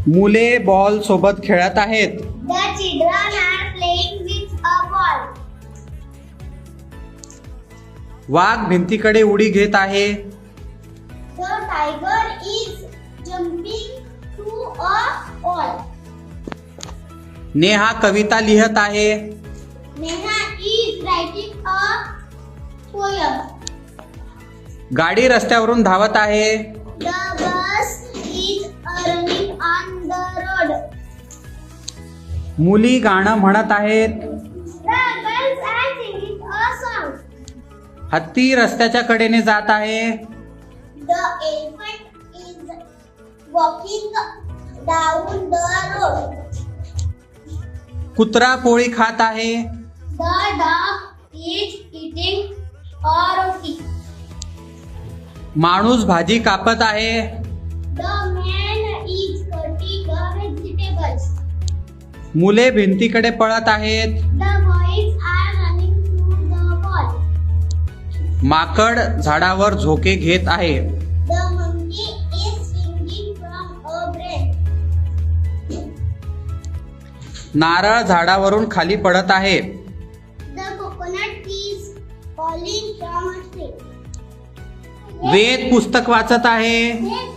मुले बॉल सोबत खेळत आहेत. The children are playing with a ball. वाघ भिंतीकडे उडी घेत आहे. The tiger is jumping to a wall. Neha कविता लिहत आहे. Neha is writing a poem. गाडी रस्त्यावरून धावत आहे. The bus is running on the road. मुली गाणं म्हणत आहेत. The girls are singing a song. हत्ती रस्त्याच्या कडेने जात आहे. The elephant is walking down the road. कुत्रा पोळी खात आहे. The dog is eating a roti. माणूस भाजी कापत आहे. The man is cutting the vegetables. मुले भिंतीकडे पळत आहेत. The boys are running to the ball. माकड झाडावर झोके घेत आहे. The monkey is swinging from a branch. नारळ झाडावरून खाली पडत आहे. The coconut is falling from a tree. वेद पुस्तक वाचत आहे. They